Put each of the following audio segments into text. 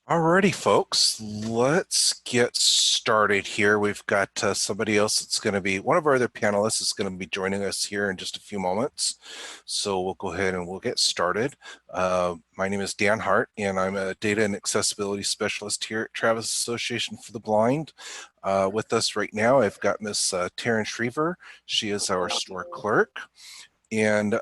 Alrighty, folks, let's get started here. We've got somebody else that's going to be, one of our other panelists is going to be joining us here in just a few moments. So we'll go ahead and we'll get started. My name is Dan Hart, and I'm a data and accessibility specialist here at Travis Association for the Blind. With us right now, I've got Miss Taryn Shriver. She is our store clerk. And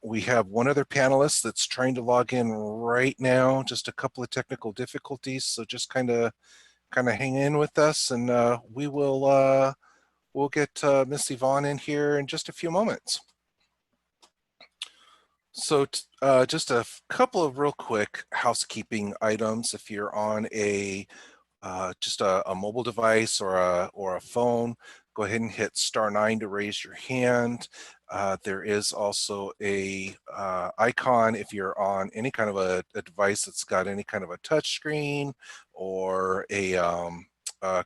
we have one other panelist that's trying to log in right now. Just a couple of technical difficulties, so just kind of hang in with us, and we'll get Miss Yvonne in here in just a few moments. So just a couple of real quick housekeeping items. If you're on a just a mobile device or a phone, go ahead and hit *9 to raise your hand. There is also a icon if you're on any kind of a device that's got any kind of a touch screen or a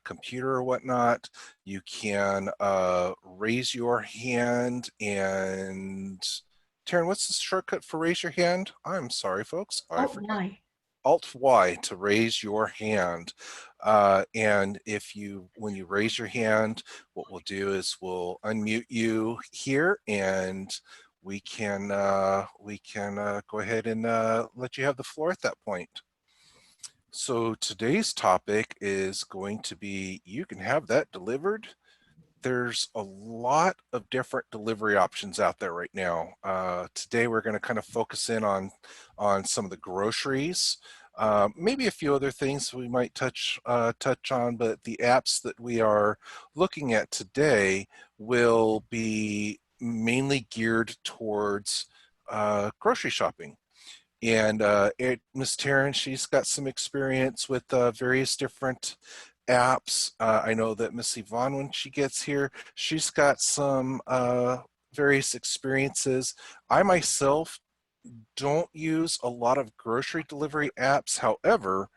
computer or whatnot. You can raise your hand. And Taryn, what's the shortcut for raise your hand? I'm sorry, folks. I forget. Why? Alt-Y to raise your hand. And when you raise your hand, what we'll do is we'll unmute you here, and we can go ahead and let you have the floor at that point. So today's topic is going to be, you can have that delivered. There's a lot of different delivery options out there right now. Today we're going to kind of focus in on some of the groceries, maybe a few other things we might touch on, but the apps that we are looking at today will be mainly geared towards grocery shopping. And Ms. Taryn, she's got some experience with various different apps. I know that Miss Yvonne, when she gets here, she's got some various experiences. I myself don't use a lot of grocery delivery apps. However,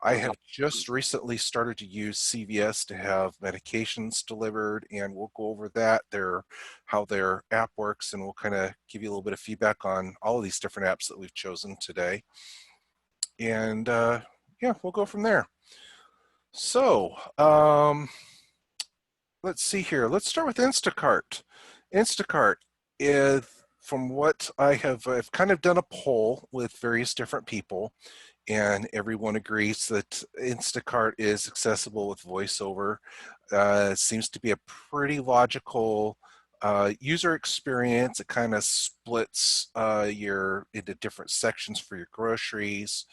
I have just recently started to use CVS to have medications delivered, and we'll go over that, how their app works, and we'll kind of give you a little bit of feedback on all of these different apps that we've chosen today. And yeah, we'll go from there. So let's see here. Let's start with Instacart. Instacart is, from what I've kind of done a poll with various different people, and everyone agrees that Instacart is accessible with VoiceOver. It seems to be a pretty logical user experience. It kind of splits into different sections for your groceries.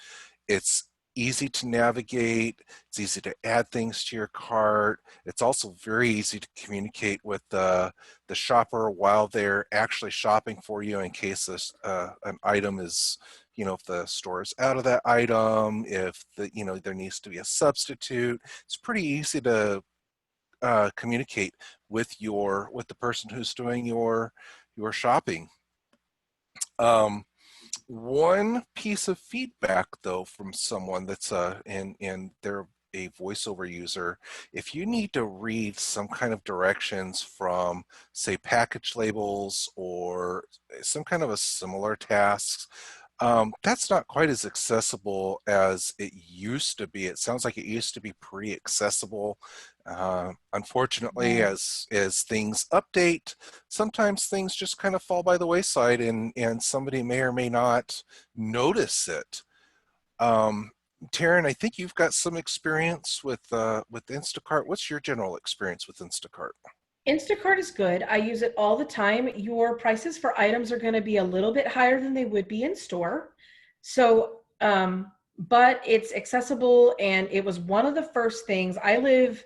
It's easy to navigate. It's easy to add things to your cart. It's also very easy to communicate with the shopper while they're actually shopping for you, in case an item is, if the store is out of that item, if there needs to be a substitute. It's pretty easy to communicate with the person who's doing your shopping. One piece of feedback, though, from someone that's and they're a VoiceOver user, if you need to read some kind of directions from, say, package labels or some kind of a similar task, that's not quite as accessible as it used to be. It sounds like it used to be pretty accessible. Unfortunately, as things update, sometimes things just kind of fall by the wayside, and somebody may or may not notice it. Taryn, I think you've got some experience with Instacart. What's your general experience with Instacart? Instacart is good. I use it all the time. Your prices for items are going to be a little bit higher than they would be in store. So, but it's accessible, and it was one of the first things. I live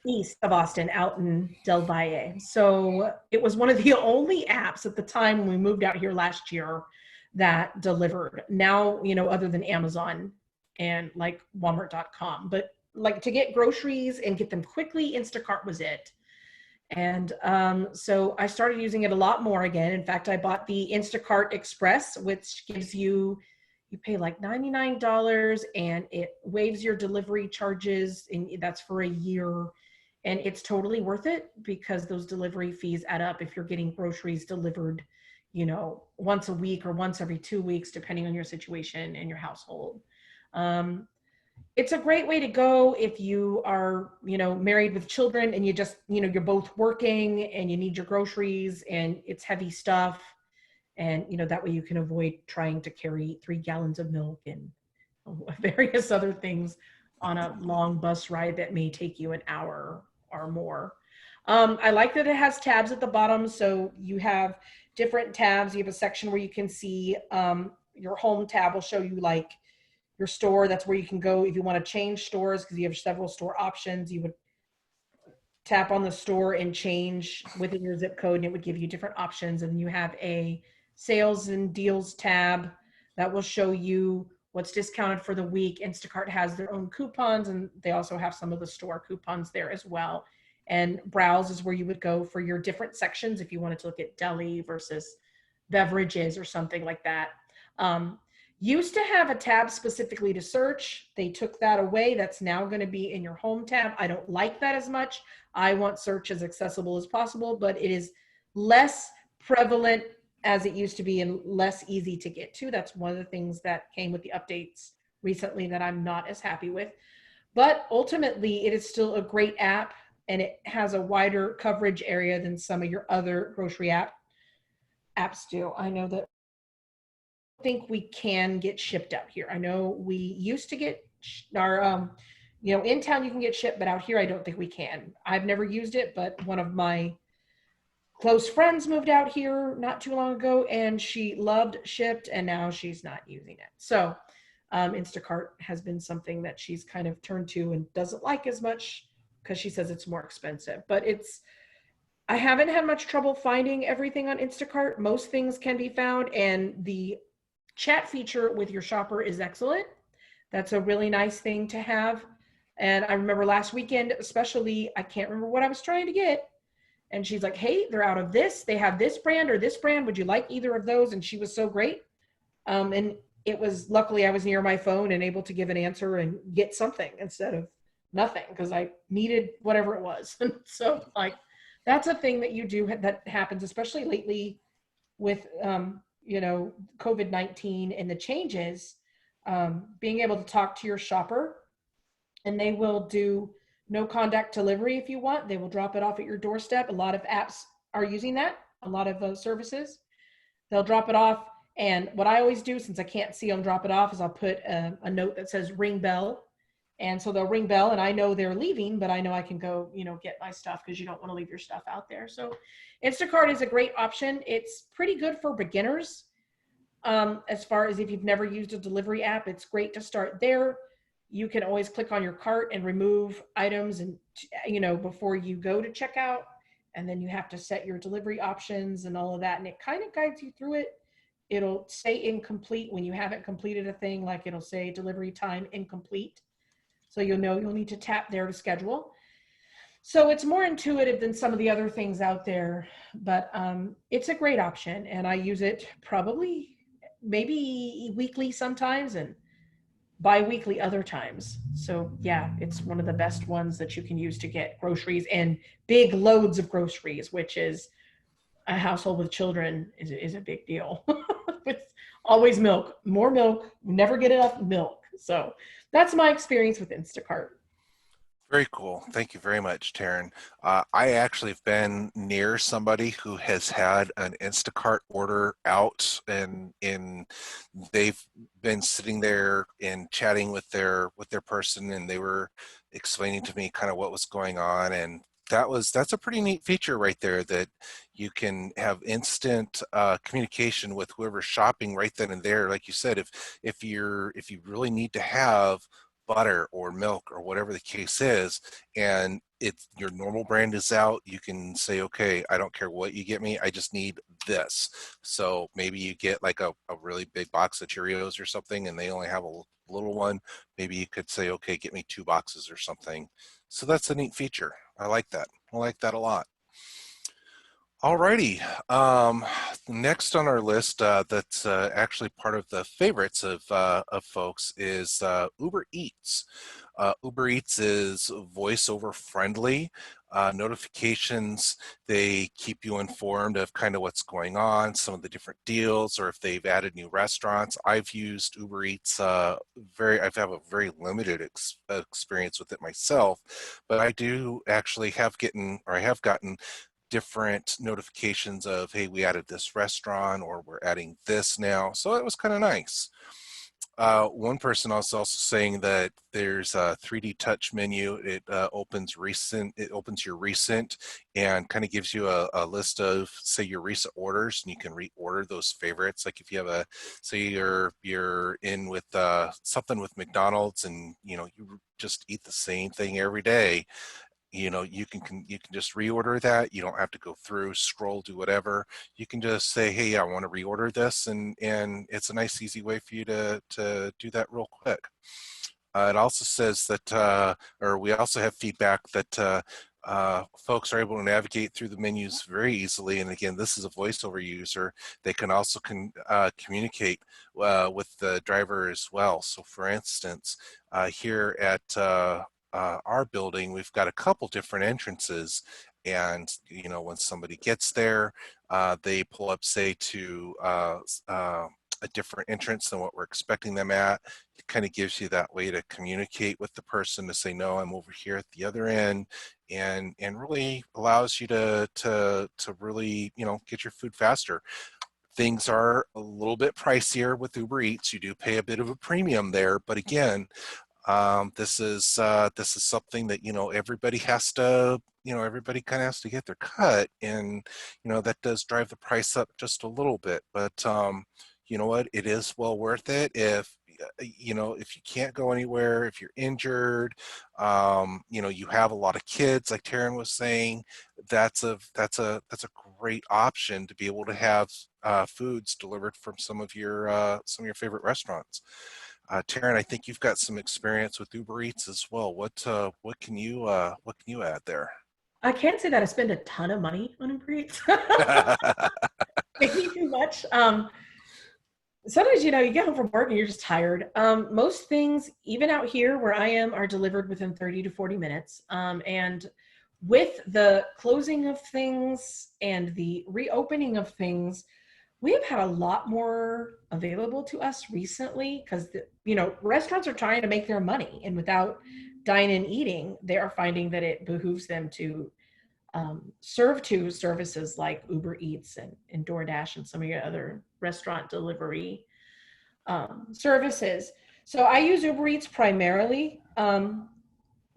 east of Austin, out in Del Valle. So it was one of the only apps at the time when we moved out here last year that delivered. Now, other than Amazon and like Walmart.com, but like to get groceries and get them quickly, Instacart was it. And so I started using it a lot more again. In fact, I bought the Instacart Express, which gives you pay like $99 and it waives your delivery charges, and that's for a year. And it's totally worth it because those delivery fees add up if you're getting groceries delivered, once a week or once every 2 weeks, depending on your situation and your household. It's a great way to go if you are, married with children and you just, you're both working and you need your groceries and it's heavy stuff. And, that way you can avoid trying to carry 3 gallons of milk and various other things on a long bus ride that may take you an hour or more. I like that it has tabs at the bottom. So you have different tabs. You have a section where you can see your home tab will show you like your store. That's where you can go if you want to change stores because you have several store options. You would tap on the store and change within your zip code and it would give you different options. And you have a sales and deals tab that will show you what's discounted for the week. Instacart has their own coupons and they also have some of the store coupons there as well. And browse is where you would go for your different sections if you wanted to look at deli versus beverages or something like that. Used to have a tab specifically to search. They took that away. That's now going to be in your home tab. I don't like that as much. I want search as accessible as possible, but it is less prevalent as it used to be and less easy to get to. That's one of the things that came with the updates recently that I'm not as happy with. But ultimately, it is still a great app and it has a wider coverage area than some of your other grocery apps do. I know that think we can get shipped out here. I know we used to get our, in town you can get shipped, but out here I don't think we can. I've never used it, but one of my close friends moved out here not too long ago and she loved shipped and now she's not using it. So Instacart has been something that she's kind of turned to and doesn't like as much because she says it's more expensive, but I haven't had much trouble finding everything on Instacart. Most things can be found and the chat feature with your shopper is excellent. That's a really nice thing to have. And I remember last weekend, especially, I can't remember what I was trying to get. And she's like, hey, they're out of this. They have this brand or this brand. Would you like either of those? And she was so great. And it was, luckily I was near my phone and able to give an answer and get something instead of nothing because I needed whatever it was. And so like, that's a thing that you do that happens, especially lately with, COVID-19 and the changes, being able to talk to your shopper and they will do no contact delivery if you want. They will drop it off at your doorstep. A lot of apps are using that, a lot of services. They'll drop it off. And what I always do, since I can't see them drop it off, is I'll put a note that says ring bell. And so they'll ring bell and I know they're leaving, but I know I can go, get my stuff because you don't want to leave your stuff out there. So Instacart is a great option. It's pretty good for beginners. As far as if you've never used a delivery app, it's great to start there. You can always click on your cart and remove items and, before you go to checkout. And then you have to set your delivery options and all of that. And it kind of guides you through it. It'll say incomplete when you haven't completed a thing, like it'll say delivery time incomplete. So you'll know you'll need to tap there to schedule. So it's more intuitive than some of the other things out there, but it's a great option. And I use it probably maybe weekly sometimes and bi-weekly other times. So yeah, it's one of the best ones that you can use to get groceries and big loads of groceries, which is a household with children is a big deal. It's always milk, more milk, never get enough milk. So that's my experience with Instacart. Very cool. Thank you very much, Taryn. I actually have been near somebody who has had an Instacart order out, and they've been sitting there and chatting with their person, and they were explaining to me kind of what was going on, and that's a pretty neat feature right there, that you can have instant communication with whoever's shopping right then and there. Like you said, if you really need to have butter or milk or whatever the case is, and it's your normal brand is out, you can say, okay, I don't care what you get me, I just need this. So maybe you get like a really big box of Cheerios or something and they only have a little one. Maybe you could say, okay, get me 2 boxes or something. So that's a neat feature. I like that. I like that a lot. Alrighty, next on our list that's actually part of the favorites of folks is Ubereats. Ubereats is VoiceOver friendly. notifications. They keep you informed of kind of what's going on, some of the different deals, or if they've added new restaurants. I've used Uber Eats I have a very limited experience with it myself, but I do actually I have gotten different notifications of, hey, we added this restaurant or we're adding this now. So it was kind of nice. One person was also saying that there's a 3D touch menu. It it opens your recent and kind of gives you a list of, say, your recent orders, and you can reorder those favorites. Like if you have say you're in with something with McDonald's, and you just eat the same thing every day, you can just reorder that. You don't have to go through, scroll, do whatever. You can just say, hey, I want to reorder this, and it's a nice easy way for you to do that real quick. It also says that or we also have feedback that folks are able to navigate through the menus very easily. And again, this is a VoiceOver user. They can also communicate with the driver as well. So for instance, here at our building, we've got a couple different entrances, and when somebody gets there, they pull up, say, to a different entrance than what we're expecting them at. It kind of gives you that way to communicate with the person, to say, no, I'm over here at the other end, and really allows you to really get your food faster. Things are a little bit pricier with Uber Eats. You do pay a bit of a premium there, but again, this is something that everybody has to everybody kind of has to get their cut, and that does drive the price up just a little bit. But you know what, it is well worth it if if you can't go anywhere, if you're injured, you have a lot of kids, like Taryn was saying. That's a great option to be able to have foods delivered from some of your favorite restaurants. Taryn, I think you've got some experience with Uber Eats as well. What can you add there? I can't say that I spend a ton of money on Uber Eats. Maybe too much. Sometimes, you get home from work and you're just tired. Most things, even out here where I am, are delivered within 30 to 40 minutes. And with the closing of things and the reopening of things, we have had a lot more available to us recently, because restaurants are trying to make their money, and without dine-in eating, they are finding that it behooves them to serve to services like Uber Eats and DoorDash and some of your other restaurant delivery services. So I use Uber Eats primarily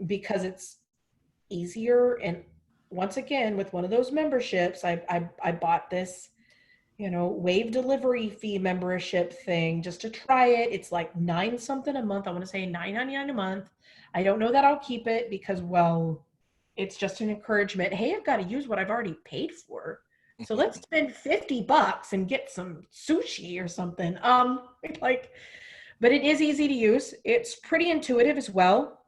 because it's easier. And once again, with one of those memberships, I bought this wave delivery fee membership thing just to try it. It's like 9 something a month. I want to say $9.99 a month. I don't know that I'll keep it because, well, it's just an encouragement. Hey, I've got to use what I've already paid for. So let's spend $50 and get some sushi or something. But it is easy to use. It's pretty intuitive as well.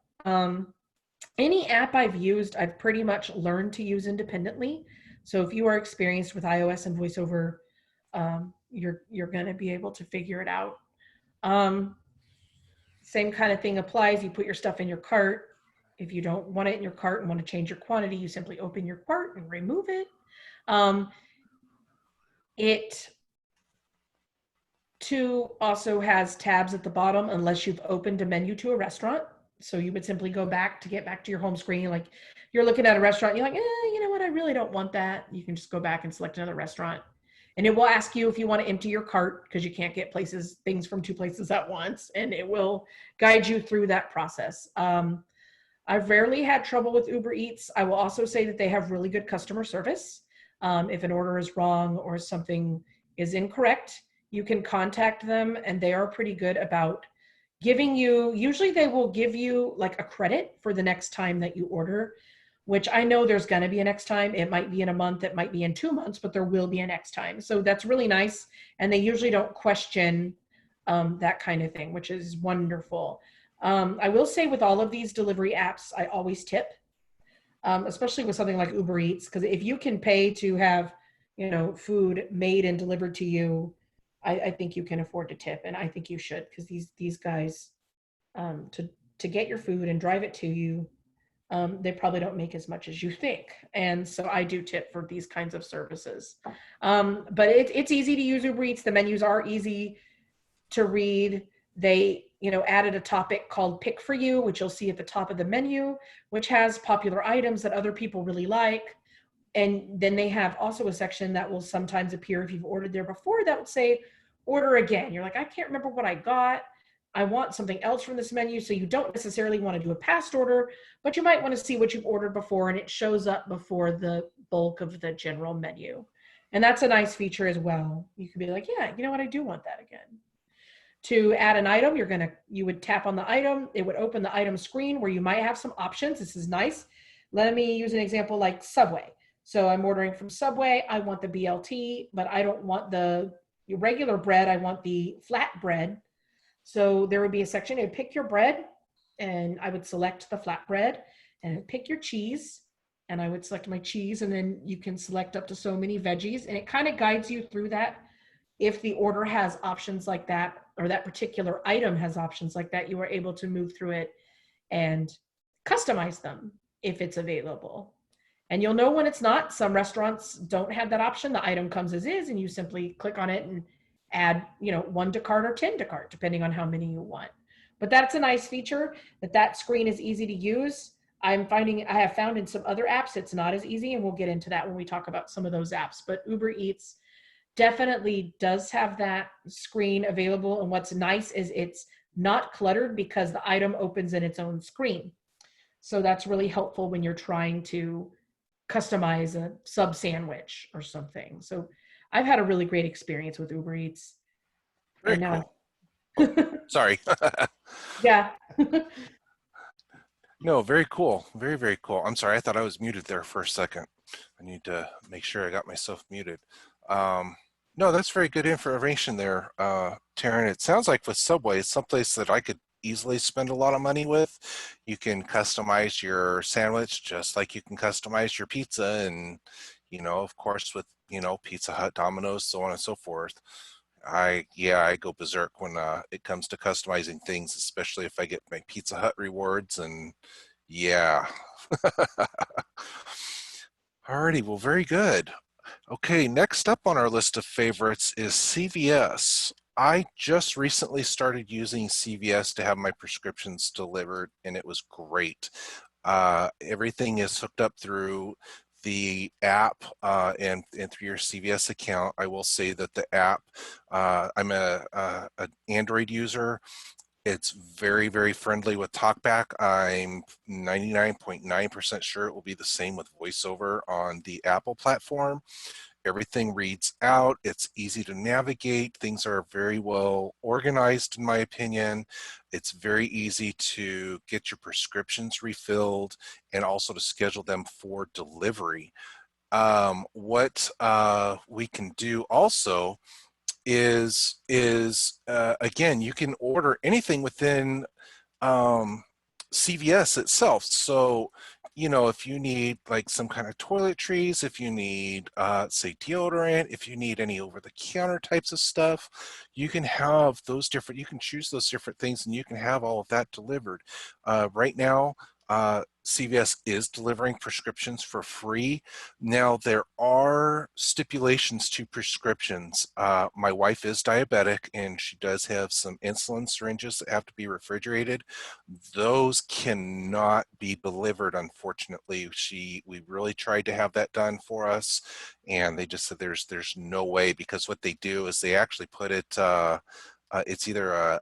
Any app I've used, I've pretty much learned to use independently. So if you are experienced with iOS and VoiceOver, you're going to be able to figure it out. Same kind of thing applies. You put your stuff in your cart. If you don't want it in your cart and want to change your quantity, you simply open your cart and remove it. It too also has tabs at the bottom unless you've opened a menu to a restaurant. So you would simply go back to get back to your home screen. Like you're looking at a restaurant, you're like, you know what, I really don't want that. You can just go back and select another restaurant. And it will ask you if you want to empty your cart, because you can't get things from 2 places at once. And it will guide you through that process. I've rarely had trouble with Uber Eats. I will also say that they have really good customer service. If an order is wrong or something is incorrect, you can contact them, and they are pretty good about usually they will give you like a credit for the next time that you order, which I know there's going to be a next time. It might be in a month, it might be in 2 months, but there will be a next time. So that's really nice. And they usually don't question that kind of thing, which is wonderful. I will say with all of these delivery apps, I always tip, especially with something like Uber Eats, because if you can pay to have, food made and delivered to you, I think you can afford to tip, and I think you should, because these guys, to get your food and drive it to you, They probably don't make as much as you think. And so I do tip for these kinds of services. But it's easy to use Uber Eats. The menus are easy to read. They, added a topic called Pick for You, which you'll see at the top of the menu, which has popular items that other people really like. And then they have also a section that will sometimes appear if you've ordered there before that would say, order again. You're like, I can't remember what I got. I want something else from this menu. So you don't necessarily want to do a past order, but you might want to see what you've ordered before, and it shows up before the bulk of the general menu. And that's a nice feature as well. You could be like, yeah, you know what? I do want that again. To add an item, you would tap on the item. It would open the item screen where you might have some options. This is nice. Let me use an example like Subway. So I'm ordering from Subway. I want the BLT, but I don't want the regular bread. I want the flat bread. So there would be a section. It would pick your bread, and I would select the flat bread, and it would pick your cheese, and I would select my cheese, and then you can select up to so many veggies, and it kind of guides you through that. If the order has options like that, or that particular item has options like that, you are able to move through it and customize them if it's available. And you'll know when it's not. Some restaurants don't have that option. The item comes as is, and you simply click on it and add, 1 to cart or 10 to cart, depending on how many you want. But that's a nice feature, that screen is easy to use. I have found in some other apps it's not as easy, and we'll get into that when we talk about some of those apps. But Uber Eats definitely does have that screen available. And what's nice is it's not cluttered because the item opens in its own screen. So that's really helpful when you're trying to customize a sub sandwich or something. So I've had a really great experience with Uber Eats. Very And now, cool. Oh, sorry. yeah. No, very cool. Very, very cool. I'm sorry. I thought I was muted there for a second. I need to make sure I got myself muted. No, that's very good information there, Taryn. It sounds like with Subway, it's someplace that I could easily spend a lot of money with. You can customize your sandwich just like you can customize your pizza, and, of course, with, Pizza Hut, Domino's, so on and so forth. I go berserk when it comes to customizing things, especially if I get my Pizza Hut rewards, and yeah. Alrighty, well, very good. Okay, next up on our list of favorites is CVS. I just recently started using CVS to have my prescriptions delivered, and it was great. Everything is hooked up through the app and through your CVS account. I will say that the app, I'm an Android user. It's very, very friendly with TalkBack. I'm 99.9% sure it will be the same with VoiceOver on the Apple platform. Everything reads out. It's easy to navigate. Things are very well organized, in my opinion. It's very easy to get your prescriptions refilled and also to schedule them for delivery. What we can do also is again, you can order anything within CVS itself. So, if you need like some kind of toiletries, if you need, say, deodorant, if you need any over-the-counter types of stuff, you can have those different, you can choose those different things, and you can have all of that delivered. Right now, CVS is delivering prescriptions for free. Now, there are stipulations to prescriptions. My wife is diabetic, and she does have some insulin syringes that have to be refrigerated. Those cannot be delivered, unfortunately. We really tried to have that done for us, and they just said there's no way, because what they do is they actually put it, it's either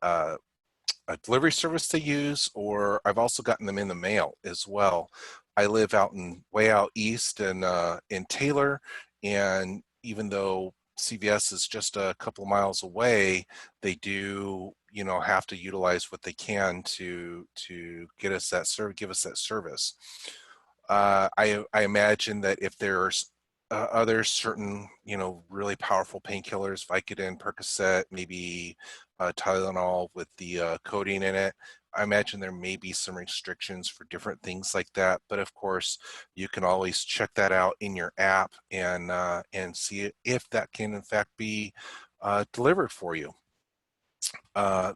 a delivery service they use, or I've also gotten them in the mail as well. I live way out east in Taylor, and even though CVS is just a couple miles away, they do, have to utilize what they can to get us that give us that service. I imagine that if there's other certain, really powerful painkillers, Vicodin, Percocet, maybe Tylenol with the codeine in it, I imagine there may be some restrictions for different things like that. But of course, you can always check that out in your app and see if that can in fact be delivered for you.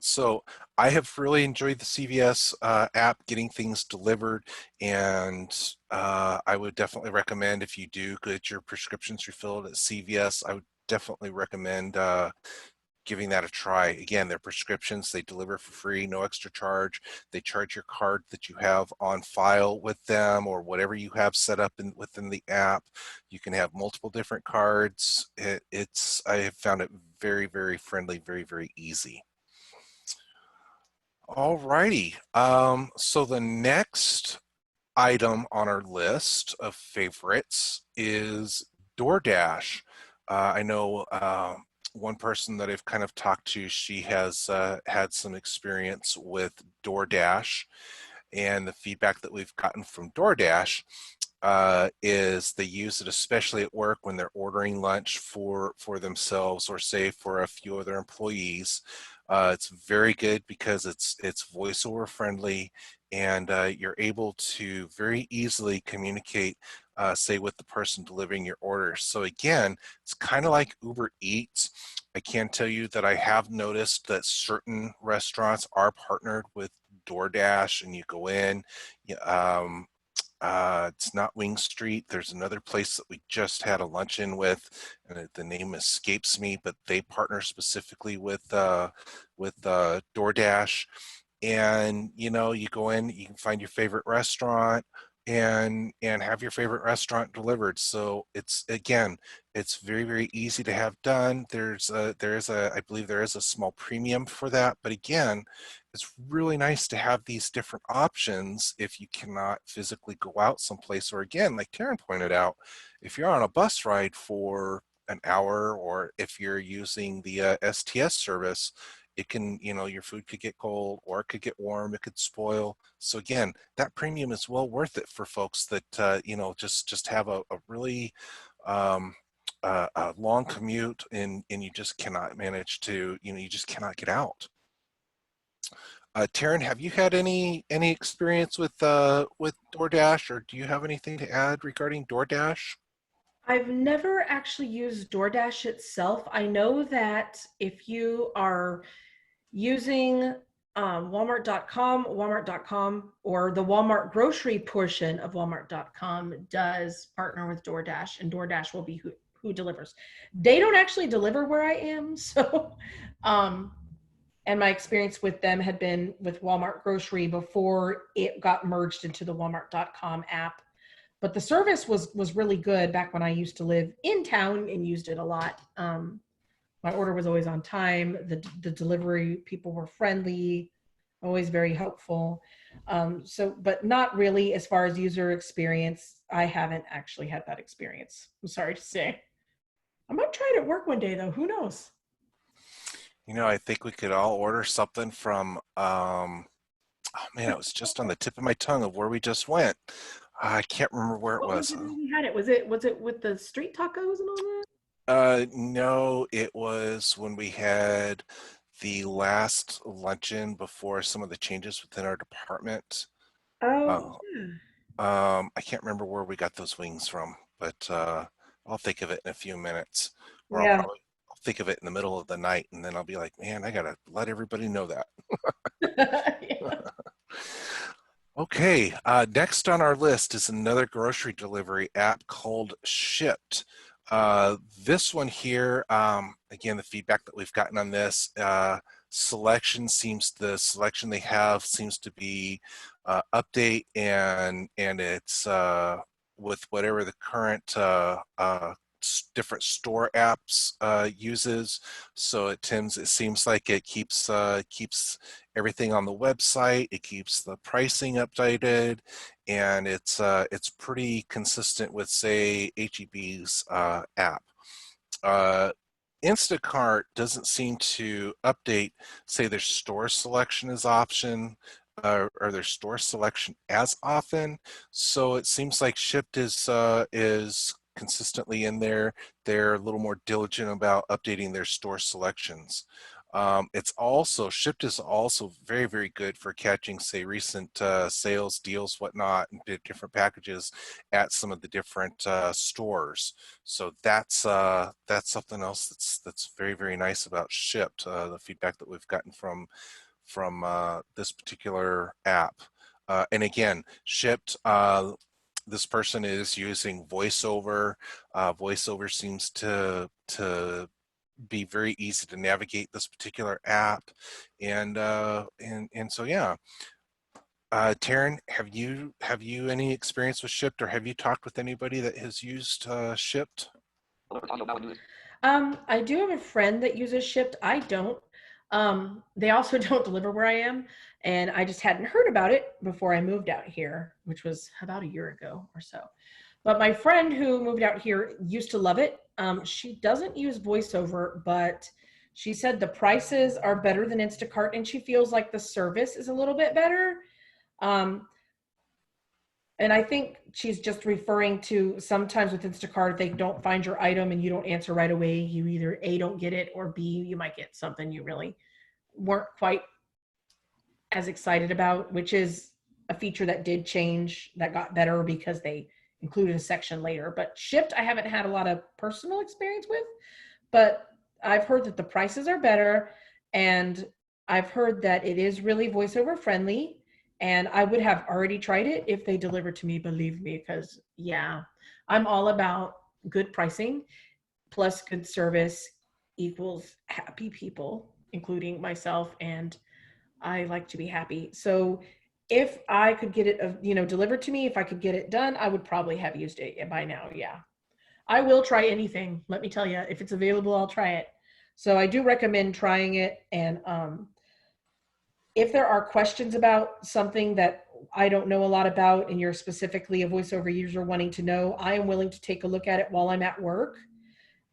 So I have really enjoyed the CVS app getting things delivered, and I would definitely recommend if you do get your prescriptions refilled at CVS, I would definitely recommend giving that a try. Again, their prescriptions, they deliver for free, no extra charge. They charge your card that you have on file with them or whatever you have set up within the app. You can have multiple different cards. I have found it very, very friendly, very, very easy. Alrighty. So the next item on our list of favorites is DoorDash. I know one person that I've kind of talked to, she has had some experience with DoorDash, and the feedback that we've gotten from DoorDash is they use it especially at work when they're ordering lunch for themselves or say for a few of their employees. It's very good because it's VoiceOver friendly, and you're able to very easily communicate, say, with the person delivering your order. So again, it's kind of like Uber Eats. I can tell you that I have noticed that certain restaurants are partnered with DoorDash, and you go in, it's not Wing Street. There's another place that we just had a luncheon with, and the name escapes me, but they partner specifically with DoorDash. And you go in, you can find your favorite restaurant and have your favorite restaurant delivered. So it's very, very easy to have done. I believe there is a small premium for that, but again, it's really nice to have these different options if you cannot physically go out someplace, or again, like Taryn pointed out, if you're on a bus ride for an hour, or if you're using the STS service, it can, your food could get cold or it could get warm, it could spoil. So again, that premium is well worth it for folks that, just have a really a long commute, and you just cannot manage to, you just cannot get out. Taryn, have you had any experience with DoorDash, or do you have anything to add regarding DoorDash? I've never actually used DoorDash itself. I know that if you are using Walmart.com, or the Walmart grocery portion of Walmart.com does partner with DoorDash, and DoorDash will be who delivers. They don't actually deliver where I am, so and my experience with them had been with Walmart grocery before it got merged into the Walmart.com app. But the service was really good back when I used to live in town and used it a lot. My order was always on time. The delivery people were friendly, always very helpful. But not really as far as user experience. I haven't actually had that experience, I'm sorry to say. I might try it at work one day, though. Who knows? I think we could all order something from, oh man, it was just on the tip of my tongue of where we just went. I can't remember where it What was was. it when we had it? Was it with the street tacos and all that? No, it was when we had the last luncheon before some of the changes within our department. Oh, Uh, I can't remember where we got those wings from, but I'll think of it in a few minutes, or yeah. I'll think of it in the middle of the night, and then I'll be like, man, I gotta let everybody know that. Yeah. Okay, next on our list is another grocery delivery app called Shipped. This one here, again, the feedback that we've gotten on this, the selection they have seems to be update, and it's with whatever the current different store apps uses. So it seems like it keeps everything on the website. It keeps the pricing updated, and it's pretty consistent with, say, HEB's app. Uh, Instacart doesn't seem to update, say, their store selection or their store selection as often. So it seems like Shipped is consistently in there. They're a little more diligent about updating their store selections. It's also Shipped is also very, very good for catching, say, recent sales, deals, whatnot, and different packages at some of the different stores. So that's something else that's very, very nice about Shipped. The feedback that we've gotten from this particular app. And again, Shipped. This person is using VoiceOver. VoiceOver seems to be very easy to navigate this particular app, and so yeah. Taryn, have you any experience with Shipped, or have you talked with anybody that has used Shipped? I do have a friend that uses Shipped. I don't. They also don't deliver where I am, and I just hadn't heard about it before I moved out here, which was about a year ago or so. But my friend who moved out here used to love it. She doesn't use VoiceOver, but she said the prices are better than Instacart, and she feels like the service is a little bit better. Um, and I think she's just referring to sometimes with Instacart, they don't find your item and you don't answer right away. You either A, don't get it, or B, you might get something you really weren't quite as excited about, which is a feature that did change, that got better because they included a section later. But Shipped, I haven't had a lot of personal experience with, but I've heard that the prices are better, and I've heard that it is really voiceover friendly. And I would have already tried it if they delivered to me, believe me, because yeah, I'm all about good pricing plus good service equals happy people, including myself, and I like to be happy. So if I could get it, delivered to me, if I could get it done, I would probably have used it by now. Yeah. I will try anything. Let me tell you, if it's available, I'll try it. So I do recommend trying it. And if there are questions about something that I don't know a lot about, and you're specifically a voiceover user wanting to know, I am willing to take a look at it while I'm at work,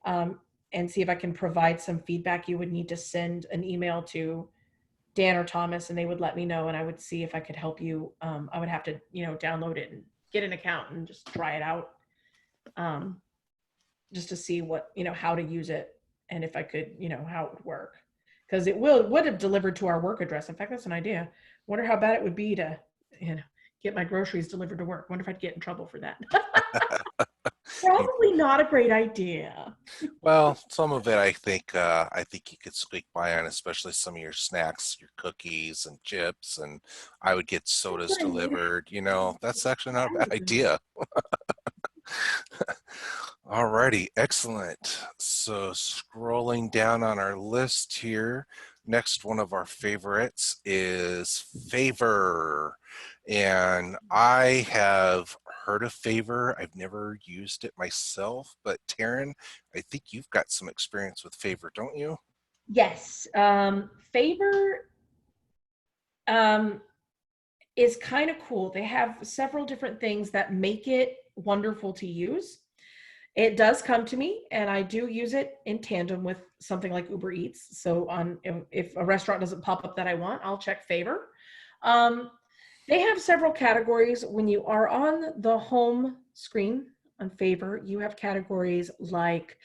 and see if I can provide some feedback. You would need to send an email to Dan or Thomas, and they would let me know, and I would see if I could help you. I would have to, download it and get an account and just try it out, just to see what, how to use it, and if I could, how it would work. Because would have delivered to our work address. In fact, that's an idea. Wonder how bad it would be to, get my groceries delivered to work. Wonder if I'd get in trouble for that. Probably not a great idea. Well, some of it I think you could squeak by on, especially some of your snacks, your cookies and chips, and I would get sodas delivered. That's actually not a bad idea. Alrighty, excellent. So scrolling down on our list here, next one of our favorites is Favor. And I have heard of Favor. I've never used it myself, but Taryn, I think you've got some experience with Favor, don't you? Yes. Favor is kind of cool. They have several different things that make it wonderful to use. It does come to me, and I do use it in tandem with something like Ubereats. So if a restaurant doesn't pop up that I want, I'll check Favor. Um, they have several categories. When you are on the home screen on Favor, you have categories like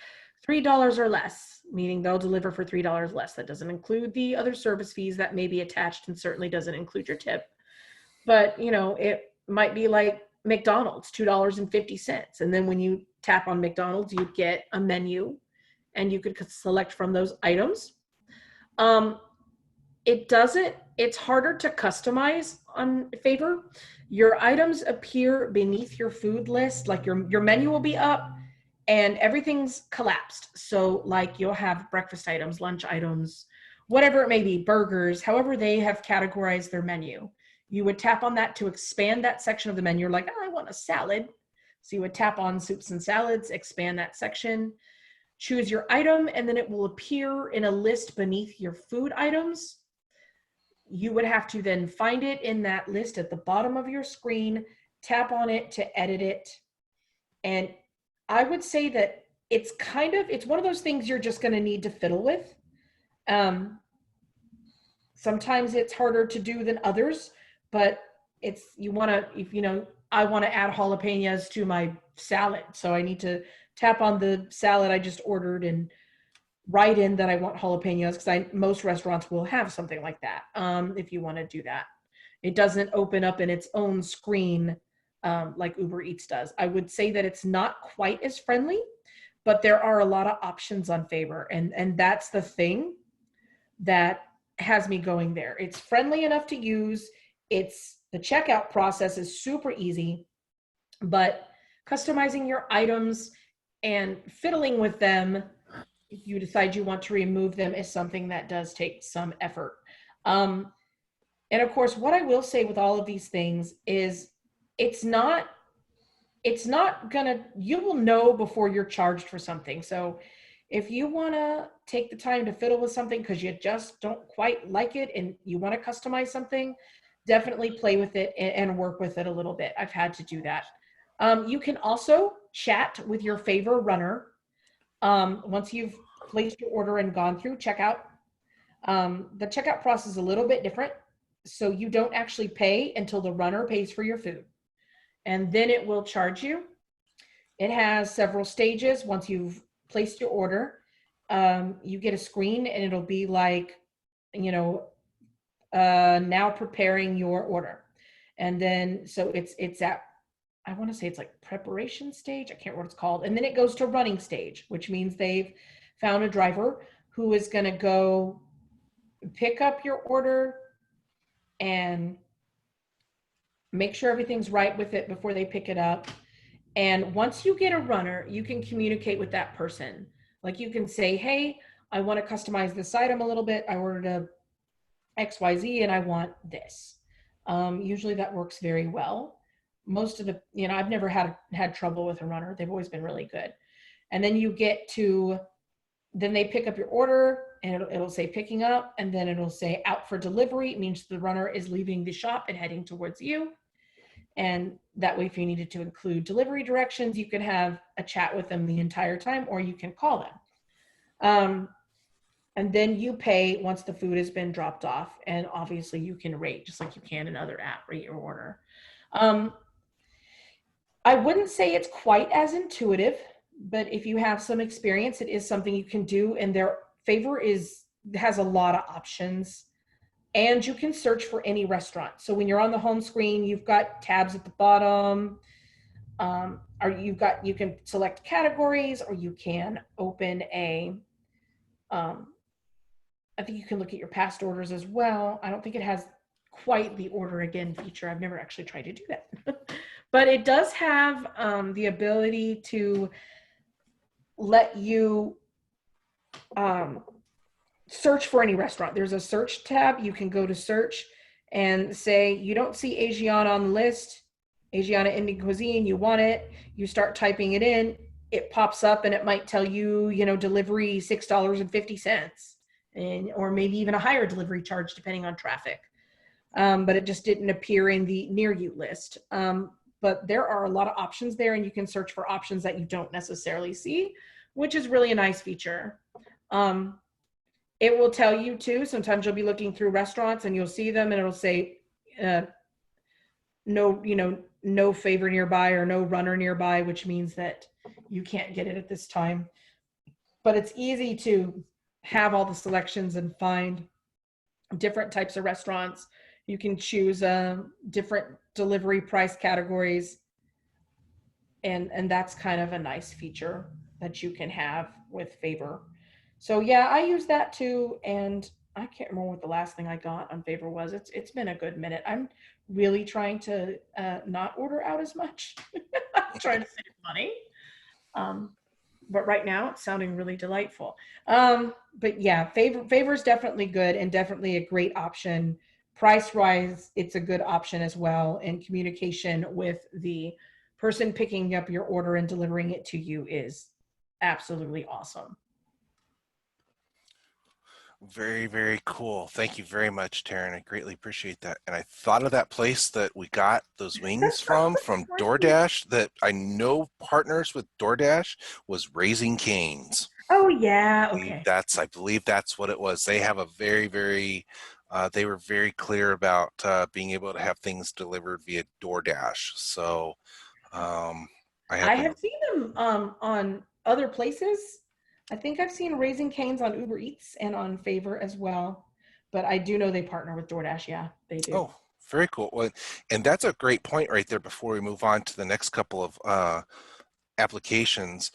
$3 or less, meaning they'll deliver for $3 less. That doesn't include the other service fees that may be attached, and certainly doesn't include your tip. But it might be like McDonald's, $2.50. And then when you tap on McDonald's, you get a menu, and you could select from those items. It's harder to customize on Favor. Your items appear beneath your food list, like your menu will be up and everything's collapsed. So like you'll have breakfast items, lunch items, whatever it may be, burgers, however they have categorized their menu. You would tap on that to expand that section of the menu. You're like, oh, I want a salad. So you would tap on soups and salads, expand that section, choose your item, and then it will appear in a list beneath your food items. You would have to then find it in that list at the bottom of your screen, tap on it to edit it. And I would say that it's one of those things you're just going to need to fiddle with. Sometimes it's harder to do than others, but I want to add jalapenos to my salad. So I need to tap on the salad I just ordered and write in that I want jalapenos, because most restaurants will have something like that, if you want to do that. It doesn't open up in its own screen like Uber Eats does. I would say that it's not quite as friendly, but there are a lot of options on Favor, and that's the thing that has me going there. It's friendly enough to use. The checkout process is super easy, but customizing your items and fiddling with them, if you decide you want to remove them, is something that does take some effort. Um, and of course, what I will say with all of these things is it's not you will know before you're charged for something. So if you want to take the time to fiddle with something because you just don't quite like it and you want to customize something, definitely play with it and work with it a little bit. I've had to do that. You can also chat with your Favor runner once you've placed your order and gone through checkout. The checkout process is a little bit different. So you don't actually pay until the runner pays for your food, and then it will charge you. It has several stages. Once you've placed your order, you get a screen and it'll be like, you know, now preparing your order. And then, so it's at, I want to say it's like preparation stage. I can't remember what it's called. And then it goes to running stage, which means they've found a driver who is going to go pick up your order and make sure everything's right with it before they pick it up. And once you get a runner, you can communicate with that person. Like you can say, hey, I want to customize this item a little bit. I ordered a XYZ and I want this. Usually that works very well. Most of the, I've never had trouble with a runner. They've always been really good. And then then they pick up your order and it'll say picking up, and then it'll say out for delivery. It means the runner is leaving the shop and heading towards you. And that way, if you needed to include delivery directions, you can have a chat with them the entire time, or you can call them. And then you pay once the food has been dropped off. And obviously you can rate just like you can in other app, rate your order. I wouldn't say it's quite as intuitive, but if you have some experience, it is something you can do. And their Favor has a lot of options. And you can search for any restaurant. So when you're on the home screen, you've got tabs at the bottom. You can select categories, or you can open I think you can look at your past orders as well. I don't think it has quite the order again feature. I've never actually tried to do that. But it does have the ability to let you search for any restaurant. There's a search tab. You can go to search and say, you don't see Asiana on the list, Asiana Indian cuisine, you want it. You start typing it in, it pops up and it might tell you, delivery $6.50, or maybe even a higher delivery charge depending on traffic. But it just didn't appear in the near you list. But there are a lot of options there, and you can search for options that you don't necessarily see, which is really a nice feature. It will tell you too, sometimes you'll be looking through restaurants and you'll see them and it'll say no Favor nearby or no runner nearby, which means that you can't get it at this time. But it's easy to have all the selections and find different types of restaurants. You can choose different delivery price categories. And that's kind of a nice feature that you can have with Favor. So yeah, I use that too, and I can't remember what the last thing I got on Favor was. It's been a good minute. I'm really trying to not order out as much. I'm trying to save money. But right now it's sounding really delightful. But yeah, Favor is definitely good and definitely a great option. Price-wise, it's a good option as well, and communication with the person picking up your order and delivering it to you is absolutely awesome. Very, very cool. Thank you very much, Taryn. I greatly appreciate that. And I thought of that place that we got those wings from DoorDash, that I know partners with DoorDash, was Raising Cane's. Oh yeah, okay. I believe that's what it was. They have a very, very, they were very clear about being able to have things delivered via DoorDash. So I I have seen them on other places. I think I've seen Raising Cane's on Uber Eats and on Favor as well, but I do know they partner with DoorDash. Yeah, they do. Oh, very cool. Well, and that's a great point right there before we move on to the next couple of applications.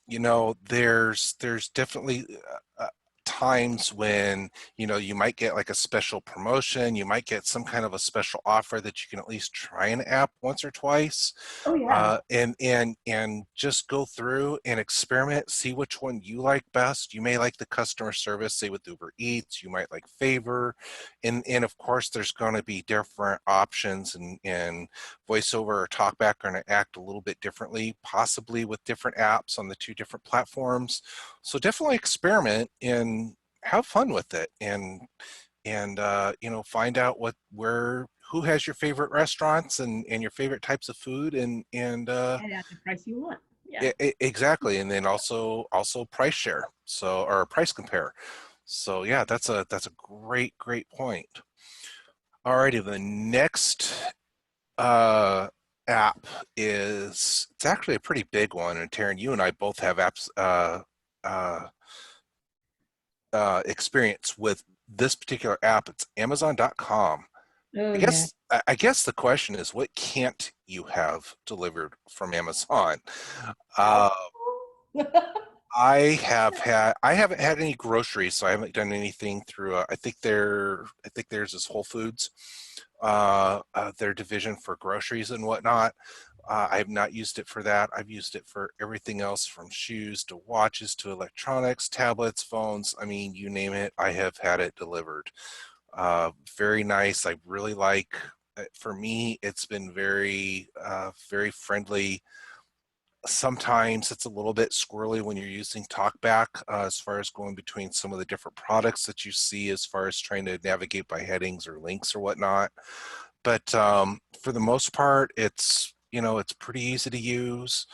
There's definitely times when you might get like a special promotion, you might get some kind of a special offer that you can at least try an app once or twice, Oh yeah. and just go through and experiment, see which one you like best. You may like the customer service, say with Uber Eats, you might like Favor, and of course there's going to be different options, and VoiceOver or TalkBack are going to act a little bit differently, possibly with different apps on the two different platforms. So definitely experiment and have fun with it, and find out who has your favorite restaurants and your favorite types of food, and And at the price you want. Yeah. exactly, and then also price share, so, or price compare. So yeah, that's a great point. Alrighty, the next app it's actually a pretty big one, and Taryn, you and I both have apps uh, experience with this particular app. It's Amazon.com. Oh I yeah. guess I guess the question is, what can't you have delivered from Amazon? Uh, I haven't had any groceries, so I haven't done anything through. I think theirs is Whole Foods, their division for groceries and whatnot. I have not used it for that. I've used it for everything else from shoes to watches to electronics, tablets, phones. I mean, you name it, I have had it delivered. Very nice. I really like. For me, it's been very friendly. Sometimes it's a little bit squirrely when you're using TalkBack, as far as going between some of the different products that you see, as far as trying to navigate by headings or links or whatnot. But for the most part, it's pretty easy to use,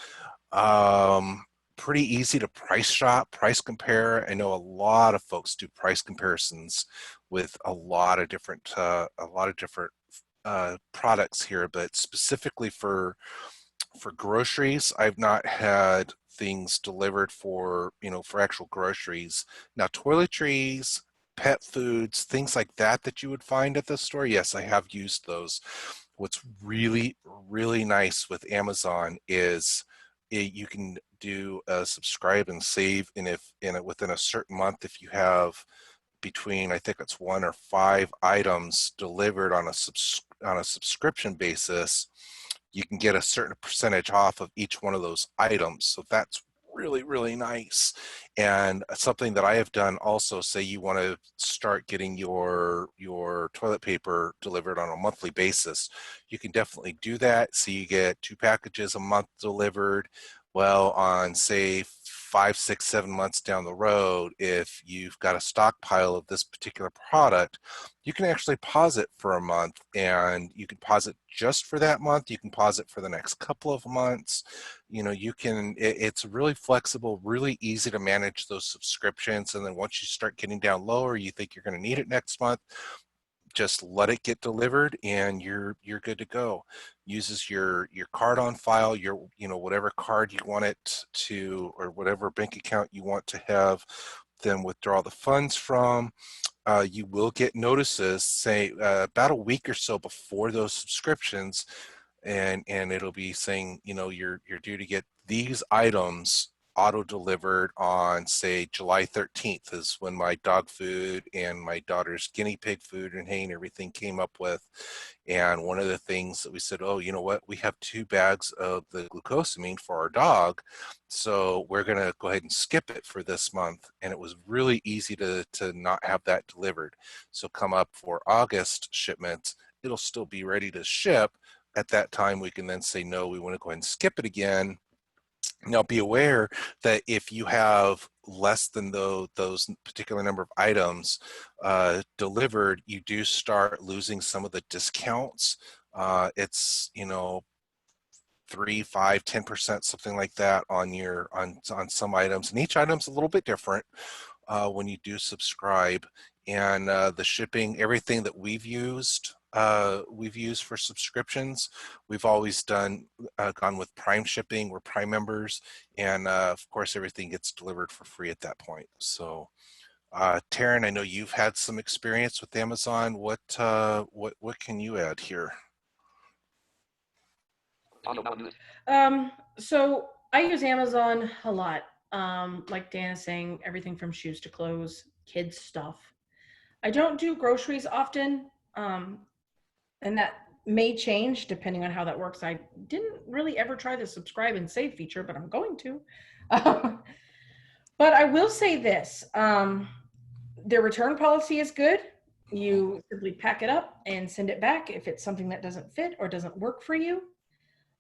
um, pretty easy to price shop, price compare. I know a lot of folks do price comparisons with a lot of different products here, but specifically for groceries, I've not had things delivered for actual groceries. Now, toiletries, pet foods, things like that you would find at the store, yes, I have used those. What's really nice with Amazon is you can do a subscribe and save, and if in it within a certain month, if you have between, I think it's 1 or 5 items delivered on a subscription basis, you can get a certain percentage off of each one of those items. So that's really nice. And something that I have done also, say you want to start getting your toilet paper delivered on a monthly basis, you can definitely do that. So you get 2 packages a month delivered. Well, on say 5, 6, 7 months down the road, if you've got a stockpile of this particular product, you can actually pause it for a month, and you can pause it just for that month. You can pause it for the next couple of months. It's really flexible, really easy to manage those subscriptions. And then once you start getting down lower, you think you're going to need it next month, just let it get delivered and you're good to go. Uses your card on file, your whatever card you want it to, or whatever bank account you want to have them withdraw the funds from. You will get notices, say about a week or so before those subscriptions, and it'll be saying, you're due to get these items auto delivered on, say, July 13th is when my dog food and my daughter's guinea pig food and hay and everything came up with. And one of the things that we said, oh, you know what, we have 2 bags of the glucosamine for our dog, so we're going to go ahead and skip it for this month. And it was really easy to not have that delivered. So come up for August shipments, it'll still be ready to ship. At that time, we can then say, no, we want to go ahead and skip it again. Now, be aware that if you have less than those particular number of items delivered, you do start losing some of the discounts. It's 3, 5, 10%, something like that on some items, and each item's a little bit different when you do subscribe. And the shipping, everything that we've used we've used for subscriptions. We've always gone with Prime shipping. We're Prime members, and of course, everything gets delivered for free at that point. So, Taryn, I know you've had some experience with Amazon. What can you add here? So I use Amazon a lot. Like Dan is saying, everything from shoes to clothes, kids stuff. I don't do groceries often, and that may change depending on how that works. I didn't really ever try the subscribe and save feature, but I'm going to. But I will say this, their return policy is good. You simply pack it up and send it back if it's something that doesn't fit or doesn't work for you.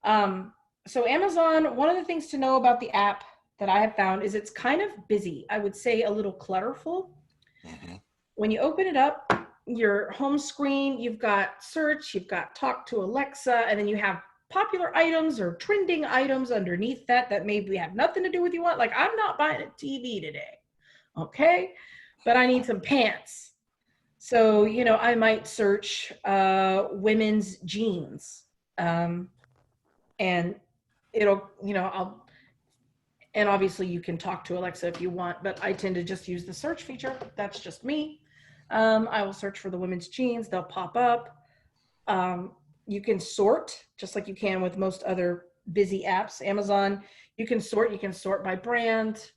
So Amazon, one of the things to know about the app that I have found is it's kind of busy. I would say a little clutterful. Mm-hmm. When you open it up, your home screen, you've got search, you've got talk to Alexa, and then you have popular items or trending items underneath that maybe have nothing to do with you want. Like, I'm not buying a TV today, okay? But I need some pants. So, I might search women's jeans. And it'll, and obviously you can talk to Alexa if you want, but I tend to just use the search feature. That's just me. I will search for the women's jeans. They'll pop up. You can sort just like you can with most other busy apps. Amazon, you can sort by brand.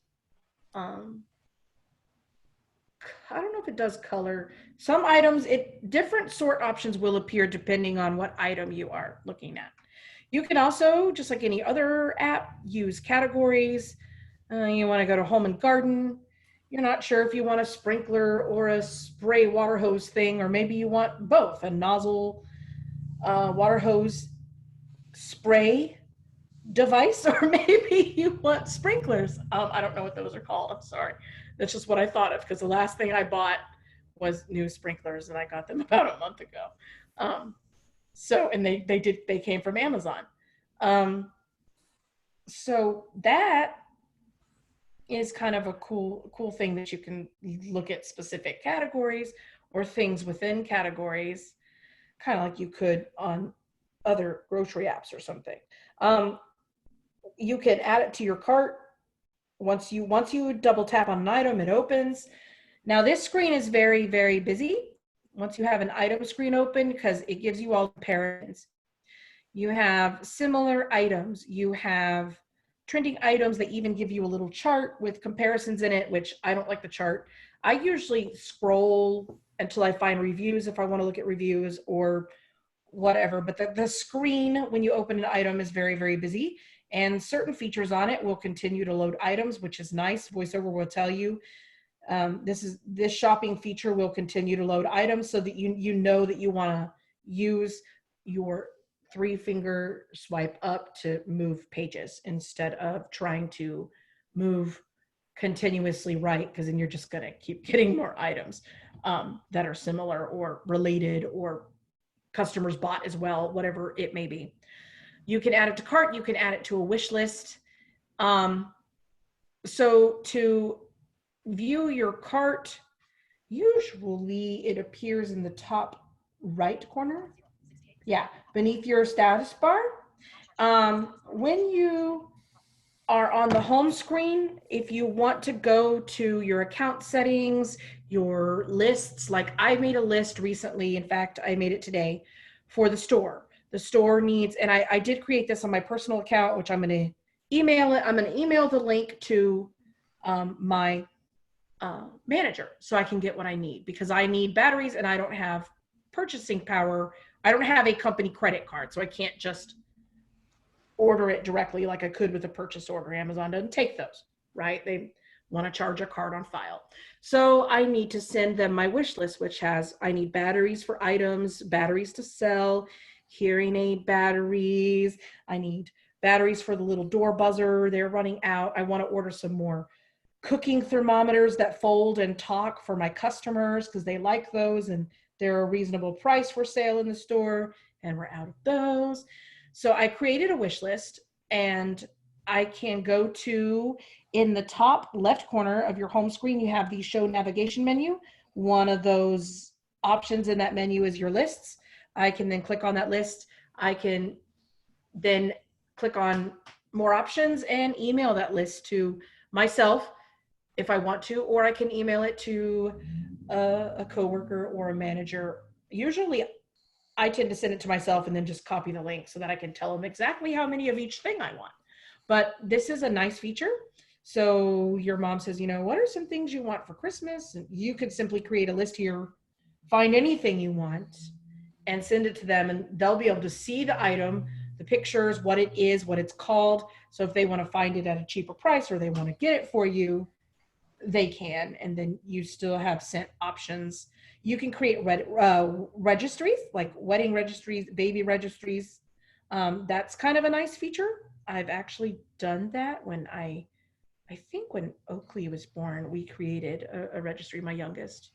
I don't know if it does color. Some items, different sort options will appear depending on what item you are looking at. You can also, just like any other app, use categories. You want to go to home and garden. You're not sure if you want a sprinkler or a spray water hose thing, or maybe you want both, a nozzle water hose spray device, or maybe you want sprinklers. I don't know what those are called. I'm sorry. That's just what I thought of, because the last thing I bought was new sprinklers, and I got them about a month ago. And they came from Amazon. So that is kind of a cool thing, that you can look at specific categories or things within categories, kind of like you could on other grocery apps or something. You can add it to your cart. Once you double tap on an item, it opens. Now this screen is very, very busy once you have an item screen open, because it gives you all comparisons. You have similar items. You have trending items. They even give you a little chart with comparisons in it, which I don't like the chart. I usually scroll until I find reviews if I want to look at reviews or whatever. But the screen, when you open an item, is very, very busy. And certain features on it will continue to load items, which is nice. VoiceOver will tell you this shopping feature will continue to load items, so that you know that you want to use your 3-finger swipe up to move pages instead of trying to move continuously right, because then you're just going to keep getting more items that are similar or related or customers bought as well, whatever it may be. You can add it to cart. You can add it to a wish list. So to view your cart, usually it appears in the top right corner. Yeah, beneath your status bar. When you are on the home screen, if you want to go to your account settings, your lists, like I made a list recently, in fact, I made it today for the store. The store needs, and I did create this on my personal account, which I'm going to email it. I'm going to email the link to my manager so I can get what I need, because I need batteries and I don't have purchasing power. I don't have a company credit card, so I can't just order it directly like I could with a purchase order. Amazon doesn't take those, right? They want to charge a card on file. So I need to send them my wish list, which has, I need batteries for items, batteries to sell, hearing aid batteries. I need batteries for the little door buzzer. They're running out. I want to order some more cooking thermometers that fold and talk for my customers, because they like those and they're a reasonable price for sale in the store, and we're out of those. So I created a wish list, and I can go to, in the top left corner of your home screen, you have the show navigation menu. One of those options in that menu is your lists. I can then click on that list. I can then click on more options and email that list to myself if I want to, or I can email it to a coworker or a manager. Usually I tend to send it to myself and then just copy the link so that I can tell them exactly how many of each thing I want. But this is a nice feature. So your mom says, what are some things you want for Christmas? And you could simply create a list here, find anything you want, and send it to them, and they'll be able to see the item, the pictures, what it is, what it's called. So if they want to find it at a cheaper price or they want to get it for you, they can. And then you still have sent options. You can create registries, like wedding registries, baby registries. That's kind of a nice feature. I've actually done that when I think when Oakley was born, we created a registry, my youngest,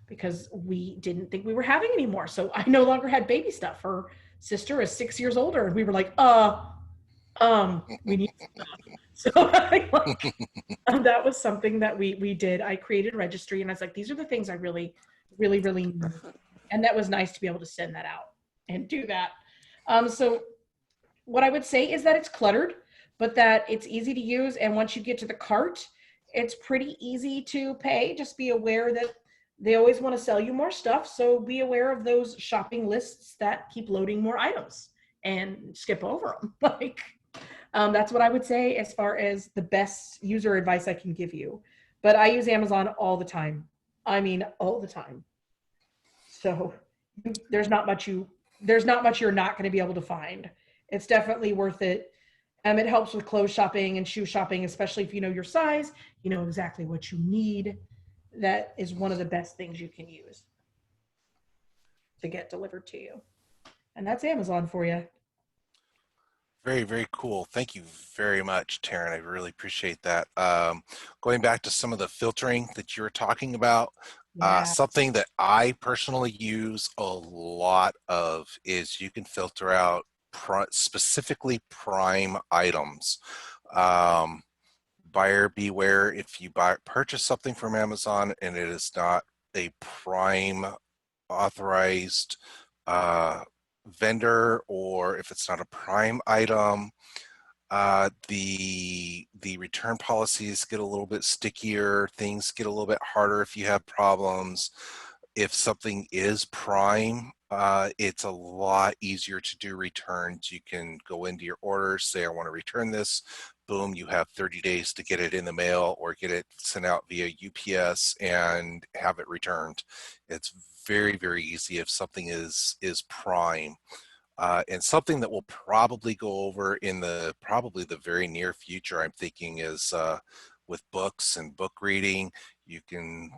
because we didn't think we were having any more. So I no longer had baby stuff. Her sister is 6 years older, and we were like, we need stuff. So that was something that we did. I created a registry, and I was like, these are the things I really, really, really need. And that was nice to be able to send that out and do that. So what I would say is that it's cluttered, but that it's easy to use. And once you get to the cart, it's pretty easy to pay. Just be aware that they always want to sell you more stuff. So be aware of those shopping lists that keep loading more items and skip over them. That's what I would say as far as the best user advice I can give you. But I use Amazon all the time. I mean, all the time. So there's not much you're not going to be able to find. It's definitely worth it. It helps with clothes shopping and shoe shopping, especially if you know your size, you know exactly what you need. That is one of the best things you can use to get delivered to you. And that's Amazon for you. Very, very cool. Thank you very much, Taryn. I really appreciate that. Going back to some of the filtering that you were talking about, Yeah. something that I personally use a lot of is you can filter out specifically prime items. Buyer beware if you purchase something from Amazon and it is not a prime authorized vendor, or if it's not a prime item, the return policies get a little bit stickier. Things get a little bit harder if you have problems. If something is prime, it's a lot easier to do returns. You can go into your orders, say I want to return this. Boom, you have 30 days to get it in the mail or get it sent out via UPS and have it returned. It's very, very easy if something is prime. And something that we'll probably go over in probably the very near future, I'm thinking, is with books and book reading. You can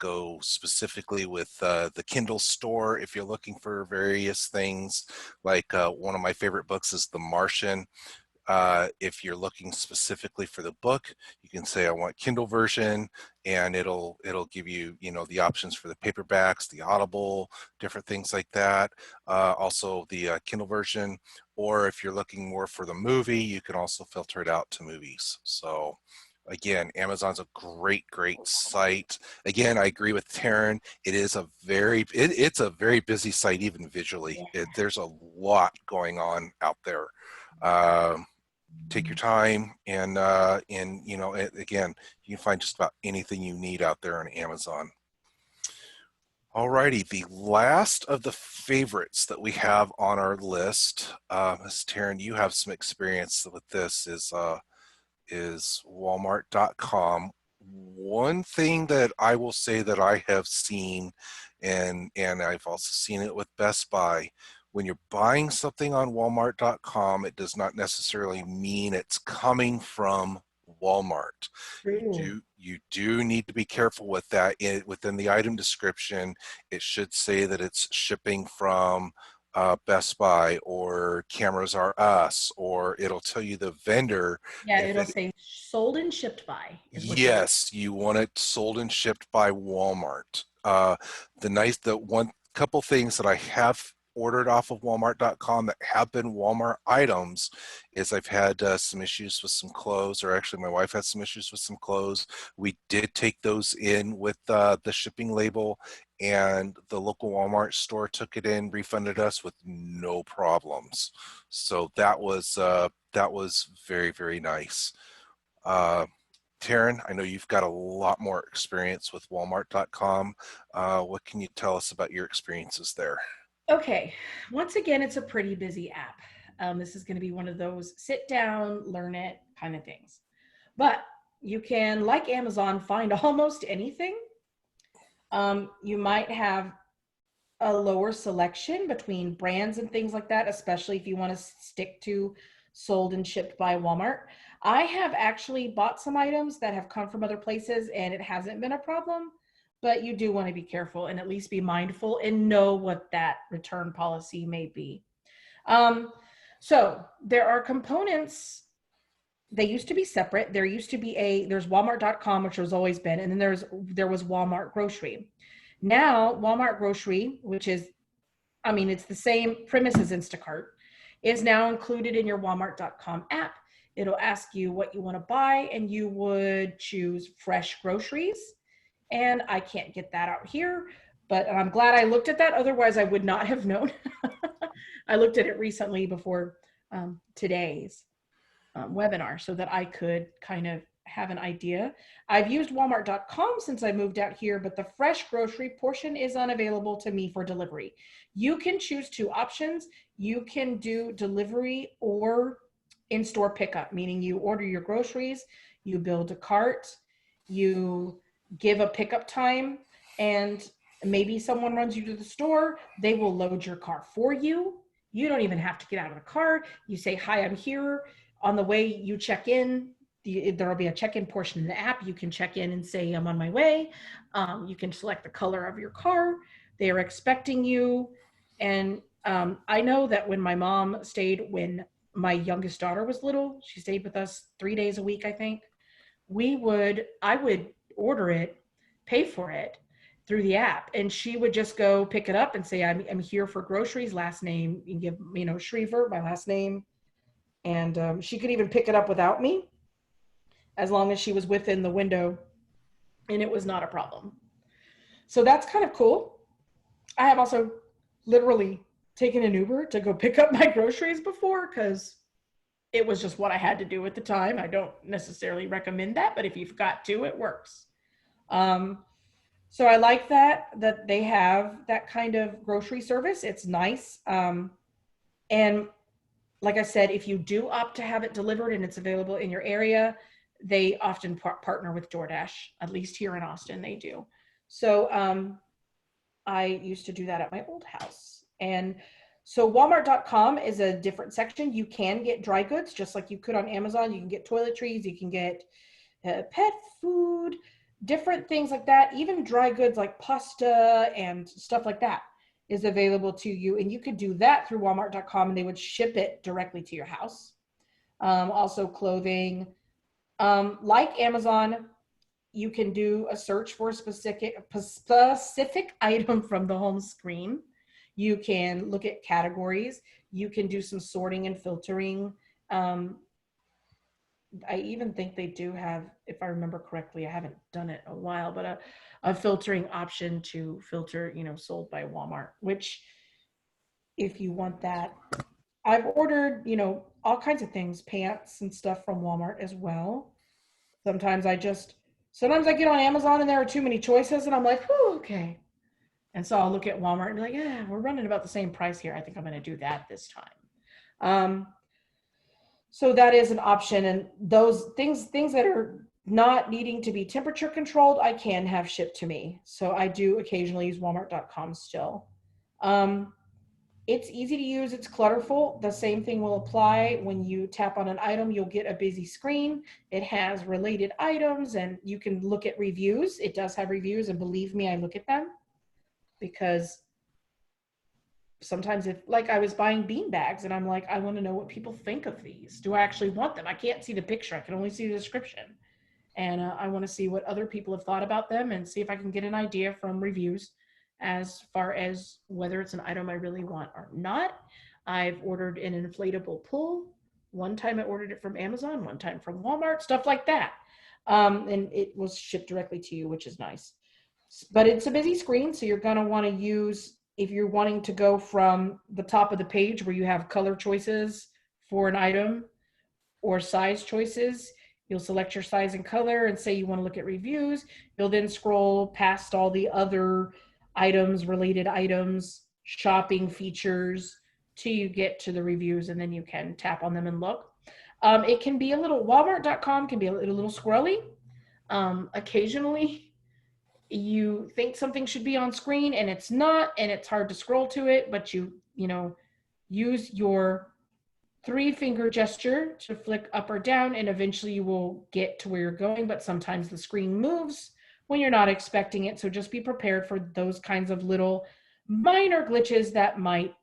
go specifically with the Kindle store if you're looking for various things. Like one of my favorite books is The Martian. If you're looking specifically for the book, you can say I want Kindle version, and it'll give you the options for the paperbacks, the Audible, different things like that. Also the Kindle version, or if you're looking more for the movie, you can also filter it out to movies. So again, Amazon's a great site. Again, I agree with Taryn. It is it's a very busy site, even visually. There's a lot going on out there. Take your time, and again, you can find just about anything you need out there on Amazon. Alrighty, the last of the favorites that we have on our list, Ms. Taryn, you have some experience with this, is Walmart.com. One thing that I will say that I have seen, and I've also seen it with Best Buy, when you're buying something on Walmart.com, it does not necessarily mean it's coming from Walmart. You do need to be careful with that. Within the item description, it should say that it's shipping from Best Buy or Cameras R Us, or it'll tell you the vendor. Yeah, it'll say sold and shipped by. Yes, you want it sold and shipped by Walmart. The one couple things that I have ordered off of Walmart.com that have been Walmart items is I've had some issues with some clothes, or actually my wife had some issues with some clothes. We did take those in with the shipping label, and the local Walmart store took it in, refunded us with no problems. So that was very, very nice. Uh, Taryn, I know you've got a lot more experience with Walmart.com. What can you tell us about your experiences there? Okay, once again, it's a pretty busy app. This is going to be one of those sit down, learn it kind of things. But you can, like Amazon, find almost anything. You might have a lower selection between brands and things like that, especially if you want to stick to sold and shipped by Walmart. I have actually bought some items that have come from other places and it hasn't been a problem, but you do want to be careful and at least be mindful and know what that return policy may be. Um, so there are components. They used to be separate. There's Walmart.com, which has always been, and then there was Walmart Grocery. Now Walmart Grocery, which is, I mean, it's the same premise as Instacart, is now included in your Walmart.com app. It'll ask you what you want to buy, and you would choose fresh groceries. And I can't get that out here, but I'm glad I looked at that. Otherwise, I would not have known. I looked at it recently before today's webinar so that I could kind of have an idea. I've used Walmart.com since I moved out here, but the fresh grocery portion is unavailable to me for delivery. You can choose two options. You can do delivery or in-store pickup, meaning you order your groceries, you build a cart, you give a pickup time, and maybe someone runs you to the store. They will load your car for you. You don't even have to get out of the car. You say, "Hi, I'm here." On the way you check in, there will be a check-in portion in the app. You can check in and say, "I'm on my way." You can select the color of your car. They are expecting you. And I know that when my mom stayed, when my youngest daughter was little, she stayed with us 3 days a week, I think. I would order it, pay for it through the app, and she would just go pick it up and say, I'm here for groceries, last name, you give, Shriver, my last name. And she could even pick it up without me as long as she was within the window, and it was not a problem. So that's kind of cool. I have also literally taken an Uber to go pick up my groceries before because it was just what I had to do at the time. I don't necessarily recommend that, but if you've got to, it works. So I like that they have that kind of grocery service. It's nice. And like I said, if you do opt to have it delivered and it's available in your area, they often partner with DoorDash. At least here in Austin, they do. So I used to do that at my old house. And so Walmart.com is a different section. You can get dry goods just like you could on Amazon. You can get toiletries, you can get pet food, different things like that. Even dry goods like pasta and stuff like that is available to you. And you could do that through Walmart.com and they would ship it directly to your house. Also clothing. Like Amazon, you can do a search for a specific item from the home screen. You can look at categories. You can do some sorting and filtering. I even think they do have, if I remember correctly, I haven't done it a while, but a filtering option to filter, sold by Walmart, which if you want that, I've ordered, all kinds of things, pants and stuff from Walmart as well. Sometimes I get on Amazon and there are too many choices and I'm like, whew, okay. And so I'll look at Walmart and be like, yeah, we're running about the same price here. I think I'm going to do that this time. So that is an option. And those things that are not needing to be temperature controlled, I can have shipped to me. So I do occasionally use Walmart.com still. It's easy to use. It's clutterful. The same thing will apply when you tap on an item. You'll get a busy screen. It has related items and you can look at reviews. It does have reviews, and believe me, I look at them because sometimes like I was buying bean bags and I'm like, I want to know what people think of these. Do I actually want them? I can't see the picture. I can only see the description. And I want to see what other people have thought about them and see if I can get an idea from reviews as far as whether it's an item I really want or not. I've ordered an inflatable pool. One time I ordered it from Amazon, one time from Walmart, stuff like that. And it was shipped directly to you, which is nice. But it's a busy screen, so you're going to want to use, if you're wanting to go from the top of the page where you have color choices for an item or size choices, you'll select your size and color and say you want to look at reviews. You'll then scroll past all the other items, related items, shopping features, till you get to the reviews, and then you can tap on them and look. It can be a little, Walmart.com can be a little squirrely. Occasionally, you think something should be on screen and it's not, and it's hard to scroll to it, but you use your 3-finger gesture to flick up or down, and eventually you will get to where you're going, but sometimes the screen moves when you're not expecting it. So just be prepared for those kinds of little minor glitches that might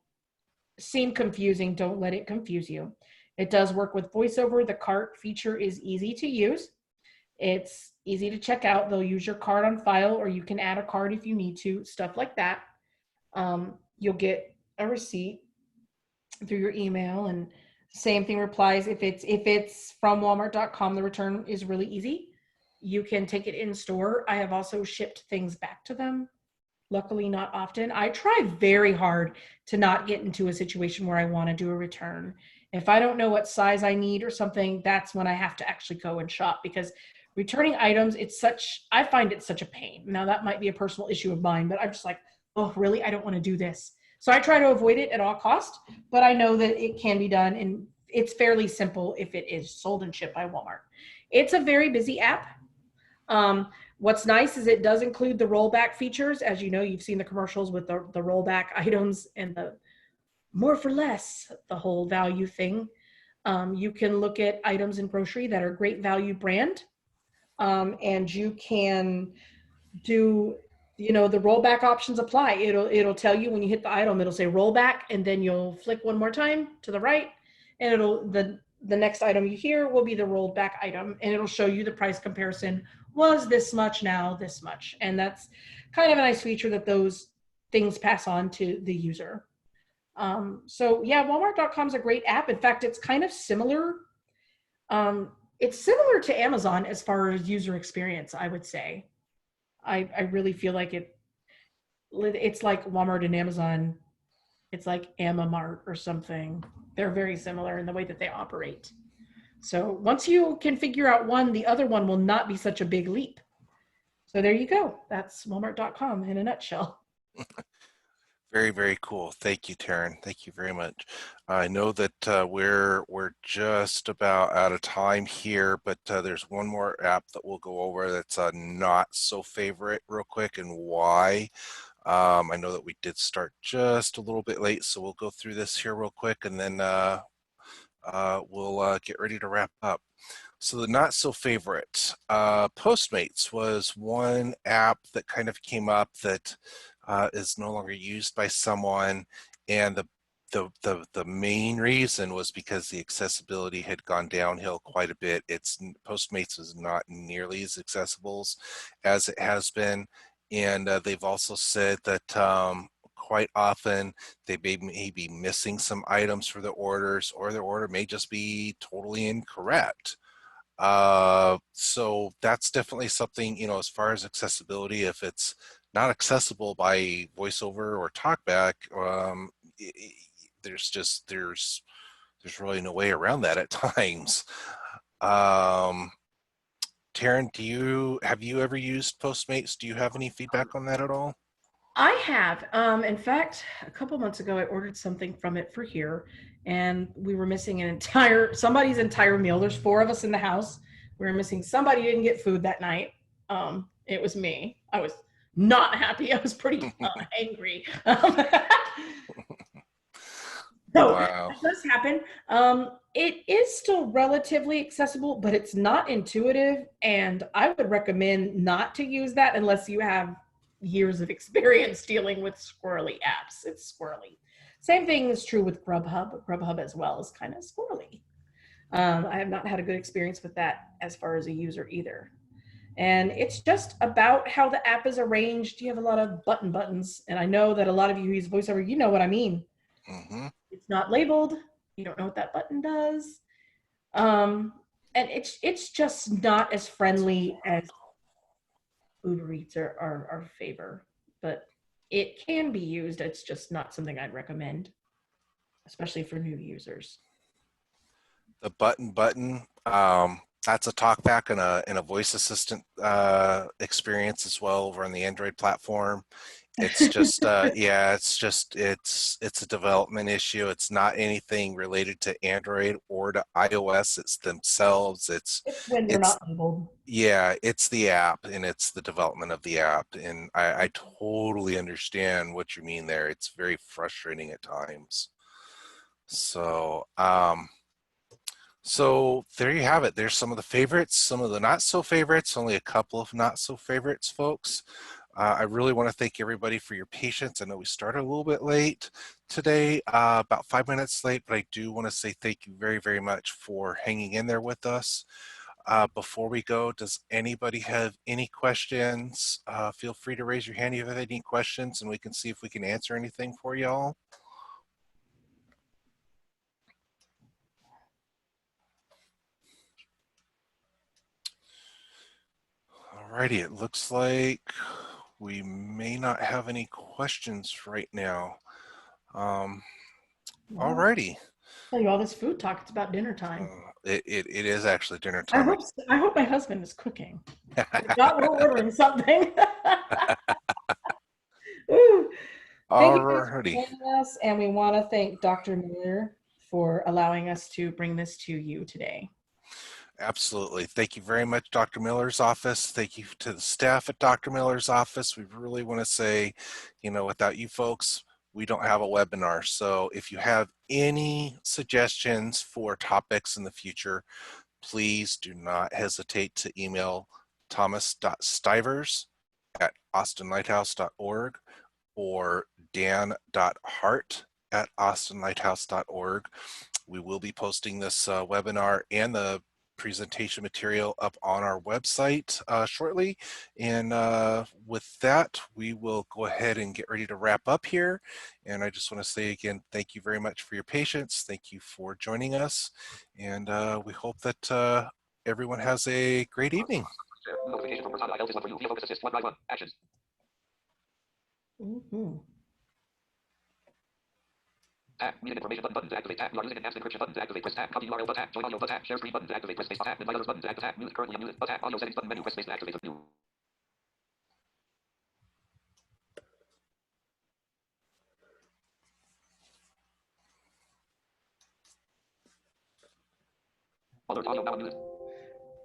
seem confusing. Don't let it confuse you. It does work with VoiceOver. The cart feature is easy to use. It's easy to check out. They'll use your card on file, or you can add a card if you need to, stuff like that. You'll get a receipt through your email, and same thing applies if it's from Walmart.com. The return is really easy. You can take it in store. I have also shipped things back to them. Luckily, not often. I try very hard to not get into a situation where I want to do a return. If I don't know what size I need or something, that's when I have to actually go and shop, because returning items, I find it such a pain. Now, that might be a personal issue of mine, but I'm just like, oh, really? I don't want to do this. So I try to avoid it at all cost, but I know that it can be done, and it's fairly simple if it is sold and shipped by Walmart. It's a very busy app. What's nice is it does include the rollback features. As you know, you've seen the commercials with the rollback items and the more for less, the whole value thing. You can look at items in grocery that are great value brand, and you can do, the rollback options apply. It'll tell you when you hit the item, it'll say rollback, and then you'll flick one more time to the right, and the next item you hear will be the rolled back item, and it'll show you the price comparison. Was this much, now this much. And that's kind of a nice feature that those things pass on to the user. So yeah, Walmart.com is a great app. In fact, it's kind of similar. It's similar to Amazon as far as user experience, I would say. I really feel like it's like Walmart and Amazon. It's like Amamart or something. They're very similar in the way that they operate. So once you can figure out one, the other one will not be such a big leap. So there you go. That's Walmart.com in a nutshell. Very, very cool. Thank you, Taryn. Thank you very much. I know that we're just about out of time here, but there's one more app that we'll go over that's not so favorite real quick, and why. I know that we did start just a little bit late, so we'll go through this here real quick, and then we'll get ready to wrap up. So the not so favorite, Postmates was one app that kind of came up that is no longer used by someone, and the main reason was because the accessibility had gone downhill quite a bit. Postmates is not nearly as accessible as it has been, and they've also said that quite often they may be missing some items for the orders, or their order may just be totally incorrect. So that's definitely something, as far as accessibility, if it's not accessible by VoiceOver or TalkBack, there's really no way around that at times. Taryn, have you ever used Postmates? Do you have any feedback on that at all? I have. In fact, a couple months ago, I ordered something from it for here, and we were missing somebody's entire meal. There's 4 of us in the house. We were missing somebody who didn't get food that night. It was me. I was not happy. I was pretty angry. So Wow. it does happen. It is still relatively accessible, but it's not intuitive, and I would recommend not to use that unless you have years of experience dealing with squirrely apps. It's squirrely. Same thing is true with Grubhub. Grubhub as well is kind of squirrely. I have not had a good experience with that as far as a user either. And it's just about how the app is arranged. You have a lot of buttons, and I know that a lot of you who use VoiceOver, you know what I mean. Mm-hmm. It's not labeled. You don't know what that button does. And it's just not as friendly as Ubereats are favor, but it can be used. It's just not something I'd recommend, especially for new users. The button, that's a talkback and a voice assistant experience as well over on the Android platform. It's just yeah, it's a development issue. It's not anything related to Android or to iOS. It's themselves. It's when they're It's not labeled. yeah, it's the app and it's the development of the app. And I totally understand what you mean there. It's very frustrating at times. So so there you have it. There's some of the favorites, some of the not so favorites, only a couple of not so favorites, folks. I really want to thank everybody for your patience. I know we started a little bit late today, about 5 minutes late, but I do want to say thank you very, very much for hanging in there with us. Before we go, does anybody have any questions? Feel free to raise your hand if you have any questions and we can see if we can answer anything for y'all. Alrighty, it looks like we may not have any questions right now. Wow. Alrighty. Tell you all this food talk, it's about dinner time. It is actually dinner I time. hope I hope my husband is cooking. If not, we're ordering something. Ooh. Thank you guys for Alrighty. joining us, and we want to thank Dr. Miller for allowing us to bring this to you today. Absolutely. Thank you very much, Dr. Miller's office. Thank you to the staff at Dr. Miller's office. We really want to say, without you folks, we don't have a webinar. So if you have any suggestions for topics in the future, please do not hesitate to email thomas.stivers@austinlighthouse.org or dan.hart@austinlighthouse.org. We will be posting this webinar and the presentation material up on our website shortly. And with that, we will go ahead and get ready to wrap up here. And I just want to say again, thank you very much for your patience. Thank you for joining us. And we hope that everyone has a great evening. Notification from Cortana. IELTS is one for you. Via Focus Assist. One by one. Actions. Mm-hmm. Tab. Meeting information button to activate. Tab. You are using enhanced encryption button to activate. Press tab. Copy URL button. Tab. Join audio button. Tab. Share screen button to activate. Press space. Tab. Invite others button to activate. Tab. Music currently unmuted. Tab. Audio settings button menu. Press space to activate the view. Alert audio now unmuted.